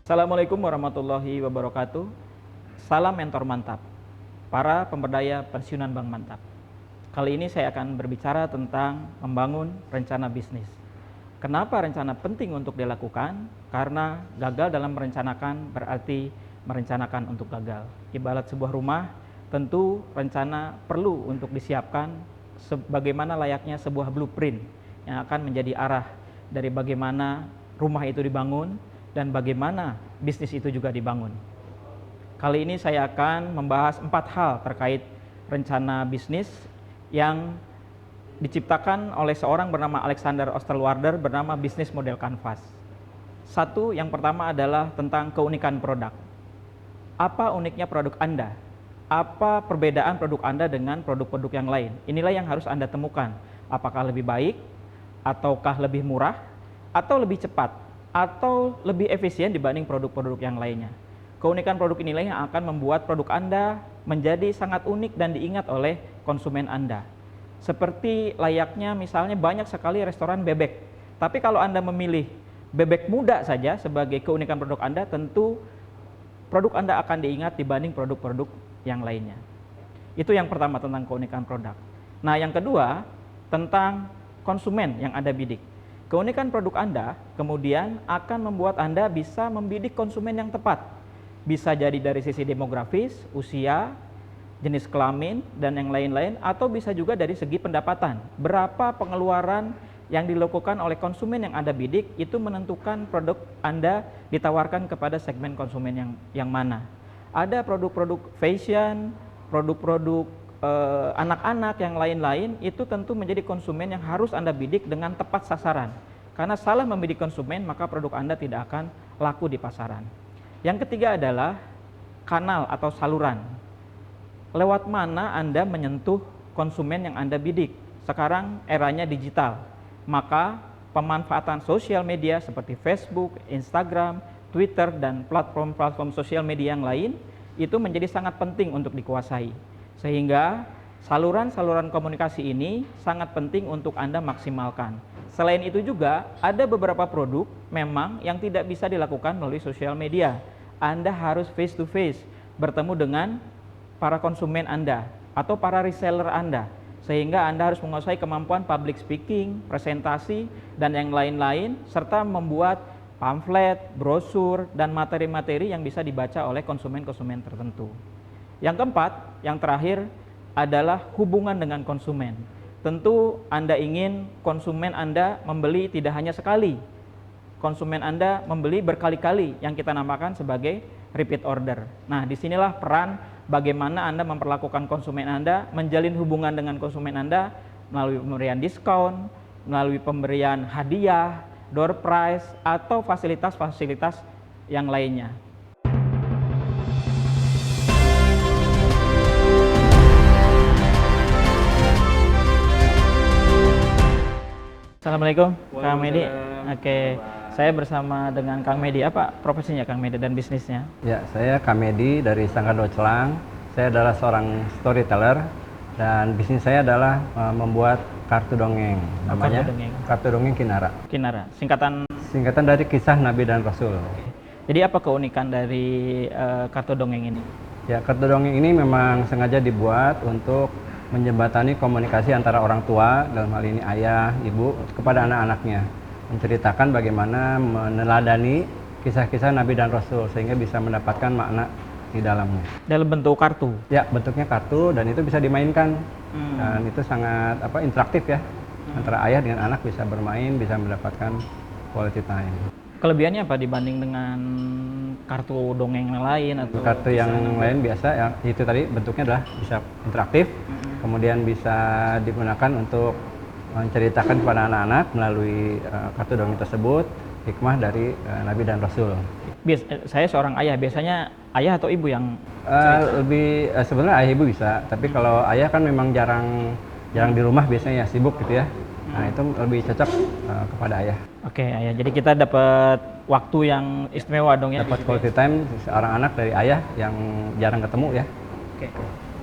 Assalamualaikum warahmatullahi wabarakatuh. Salam mentor mantap, para pemberdaya pensiunan Bank Mantap. Kali ini saya akan berbicara tentang membangun rencana bisnis. Kenapa rencana penting untuk dilakukan? Karena gagal dalam merencanakan berarti merencanakan untuk gagal. Ibarat sebuah rumah, tentu rencana perlu untuk disiapkan sebagaimana layaknya sebuah blueprint yang akan menjadi arah dari bagaimana rumah itu dibangun dan bagaimana bisnis itu juga dibangun. Kali ini saya akan membahas 4 hal terkait rencana bisnis yang diciptakan oleh seorang bernama Alexander Osterwalder bernama Business Model Canvas. Satu, yang pertama adalah tentang keunikan produk. Apa uniknya produk Anda? Apa perbedaan produk Anda dengan produk-produk yang lain? Inilah yang harus Anda temukan. Apakah lebih baik, ataukah lebih murah, atau lebih cepat, atau lebih efisien dibanding produk-produk yang lainnya. Keunikan produk inilah yang akan membuat produk Anda menjadi sangat unik dan diingat oleh konsumen Anda. Seperti layaknya misalnya banyak sekali restoran bebek. Tapi kalau Anda memilih bebek muda saja sebagai keunikan produk Anda, tentu produk Anda akan diingat dibanding produk-produk yang lainnya. Itu yang pertama tentang keunikan produk. Nah, yang kedua tentang konsumen yang Anda bidik. Keunikan produk Anda kemudian akan membuat Anda bisa membidik konsumen yang tepat. Bisa jadi dari sisi demografis, usia, jenis kelamin, dan yang lain-lain, atau bisa juga dari segi pendapatan. Berapa pengeluaran yang dilakukan oleh konsumen yang Anda bidik itu menentukan produk Anda ditawarkan kepada segmen konsumen yang mana. Ada produk-produk fashion, produk-produk anak-anak yang lain-lain, itu tentu menjadi konsumen yang harus Anda bidik dengan tepat sasaran. Karena salah membidik konsumen, maka produk Anda tidak akan laku di pasaran. Yang ketiga adalah kanal atau saluran. Lewat mana Anda menyentuh konsumen yang Anda bidik? Sekarang eranya digital, maka pemanfaatan sosial media seperti Facebook, Instagram, Twitter, dan platform-platform sosial media yang lain itu menjadi sangat penting untuk dikuasai. Sehingga saluran-saluran komunikasi ini sangat penting untuk Anda maksimalkan. Selain itu juga ada beberapa produk memang yang tidak bisa dilakukan melalui sosial media. Anda harus face to face bertemu dengan para konsumen Anda atau para reseller Anda. Sehingga Anda harus menguasai kemampuan public speaking, presentasi, dan yang lain-lain, serta membuat pamflet, brosur, dan materi-materi yang bisa dibaca oleh konsumen-konsumen tertentu. Yang keempat, yang terakhir adalah hubungan dengan konsumen. Tentu Anda ingin konsumen Anda membeli tidak hanya sekali. Konsumen Anda membeli berkali-kali yang kita namakan sebagai repeat order. Nah, disinilah peran bagaimana Anda memperlakukan konsumen Anda, menjalin hubungan dengan konsumen Anda melalui pemberian diskon, melalui pemberian hadiah, door prize, atau fasilitas-fasilitas yang lainnya. Assalamualaikum, Kang Medi. Oke, saya bersama dengan Kang Medi. Apa profesinya Kang Medi dan bisnisnya? Ya, saya Kang Medi dari Sanggar Docelang. Saya adalah seorang storyteller dan bisnis saya adalah membuat kartu dongeng. Namanya kartu dongeng Kinara. Kinara, singkatan dari kisah Nabi dan Rasul. Jadi apa keunikan dari kartu dongeng ini? Ya, kartu dongeng ini memang sengaja dibuat untuk menjembatani komunikasi antara orang tua, dalam hal ini ayah, ibu, kepada anak-anaknya. Menceritakan bagaimana meneladani kisah-kisah Nabi dan Rasul sehingga bisa mendapatkan makna di dalamnya. Dalam bentuk kartu? Ya, bentuknya kartu dan itu bisa dimainkan. Dan itu sangat interaktif ya. Antara ayah dengan anak bisa bermain, bisa mendapatkan quality time. Kelebihannya apa dibanding dengan kartu dongeng yang lain? Atau kartu yang lain biasa ya, itu tadi bentuknya adalah bisa interaktif, kemudian bisa digunakan untuk menceritakan kepada anak-anak melalui kartu dongeng tersebut hikmah dari Nabi dan Rasul. Saya seorang ayah, biasanya ayah atau ibu yang sebenarnya ayah ibu bisa, tapi kalau ayah kan memang jarang di rumah, biasanya ya sibuk gitu ya. Nah, itu lebih cocok kepada ayah. Oke, ayah. Jadi kita dapat waktu yang istimewa dong ya. Dapat quality time seorang anak dari ayah yang jarang ketemu ya. Oke.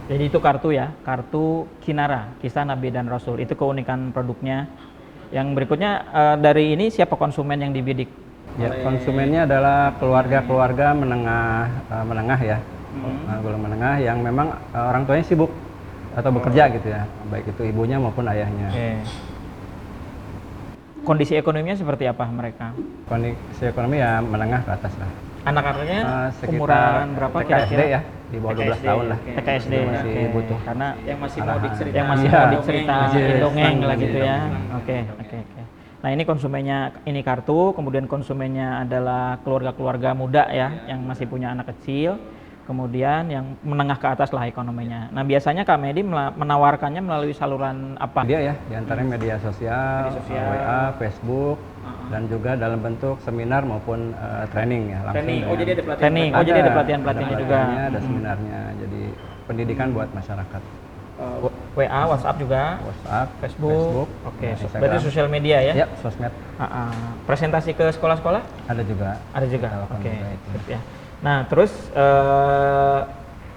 Jadi itu kartu ya, kartu Kinara, kisah Nabi dan Rasul. Itu keunikan produknya. Yang berikutnya dari ini siapa konsumen yang dibidik? Ya, konsumennya adalah keluarga-keluarga menengah ya, golongan menengah yang memang orang tuanya sibuk atau bekerja gitu ya, baik itu ibunya maupun ayahnya. Kondisi ekonominya seperti apa mereka? Kondisi ekonomi ya menengah ke atas lah. Anak-anaknya Sekitar umuran berapa TK SD kira-kira? ya, di bawah 12 tahun lah. TKSD Masih butuh. Karena yang masih mau arahan. diceritain, yang masih Iya. mau diceritain dongeng lah gitu ya. Dongeng. Oke. Nah, ini konsumennya ini kartu, kemudian konsumennya adalah keluarga-keluarga muda ya, yang masih punya anak kecil, kemudian yang menengah ke atas lah ekonominya. Nah, biasanya Kak Medi menawarkannya melalui saluran apa? Media ya, diantaranya media sosial, WA, Facebook, dan juga dalam bentuk seminar maupun training ya langsung. Training. dengan- Jadi ada pelatihan. Training. Oh, jadi ada pelatihan-pelatihannya ada juga. pelatihannya, ada seminarnya, jadi pendidikan buat masyarakat. WA, WhatsApp juga, WhatsApp, Facebook. Oke, Instagram. berarti sosial media ya? Ya, sosmed Presentasi ke sekolah-sekolah? ada juga. Ada juga. Kita lakukan Oke. juga itu. Sip ya. Nah, terus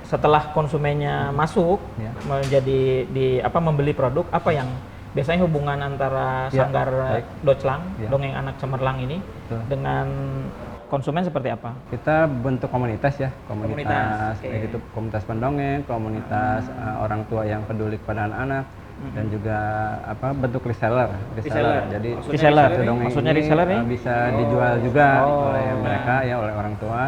setelah konsumennya masuk Ya. menjadi membeli produk, apa yang biasanya hubungan antara Ya, Sanggar baik. Doclang, Ya. Dongeng Anak Cemerlang ini Betul. dengan konsumen seperti apa? Kita bentuk komunitas ya, komunitas Oke. kayak gitu, komunitas pendongeng, komunitas orang tua yang peduli kepada anak-anak, dan juga bentuk reseller. Jadi Maksudnya Reseller. satu dongeng Maksudnya ini reseller nih? bisa dijual juga Oh. oleh mereka ya, oleh orang tua,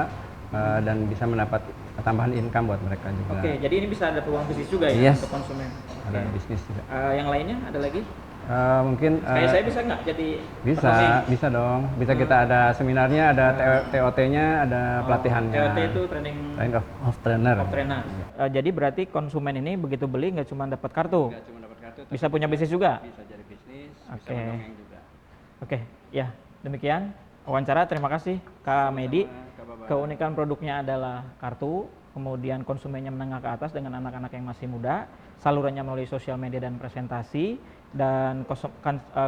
dan bisa mendapat tambahan income buat mereka juga. Oke, jadi ini bisa ada peluang bisnis juga ya Yes. untuk konsumen. Ada bisnis juga. Yang lainnya ada lagi? Mungkin Kayak saya bisa nggak jadi pendongeng? bisa dong. Bisa kita ada seminarnya, ada TOT-nya, ada pelatihannya. TOT itu training Training of trainer. trainer. Jadi berarti konsumen ini begitu beli nggak cuma dapat kartu, Cuma dapat kartu, bisa punya bisnis juga? bisa jadi bisnis, Oke. bisa mendongeng juga. Oke, ya demikian wawancara. Terima kasih Kak Medi. Keunikan produknya adalah kartu, kemudian konsumennya menengah ke atas dengan anak-anak yang masih muda, salurannya melalui sosial media dan presentasi, dan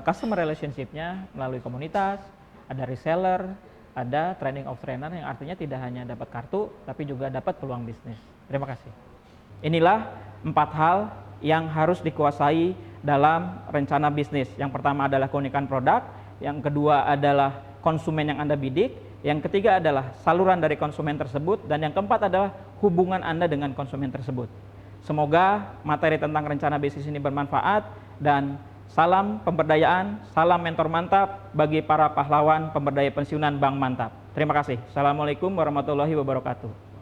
customer relationship-nya melalui komunitas, ada reseller, ada training of trainer yang artinya tidak hanya dapat kartu, tapi juga dapat peluang bisnis. Terima kasih. Inilah 4 hal yang harus dikuasai dalam rencana bisnis. Yang pertama adalah keunikan produk, yang kedua adalah konsumen yang Anda bidik, yang ketiga adalah saluran dari konsumen tersebut, dan yang keempat adalah hubungan Anda dengan konsumen tersebut. Semoga materi tentang rencana bisnis ini bermanfaat, dan salam pemberdayaan, salam mentor mantap bagi para pahlawan pemberdaya pensiunan Bank Mantap. Terima kasih. Assalamualaikum warahmatullahi wabarakatuh.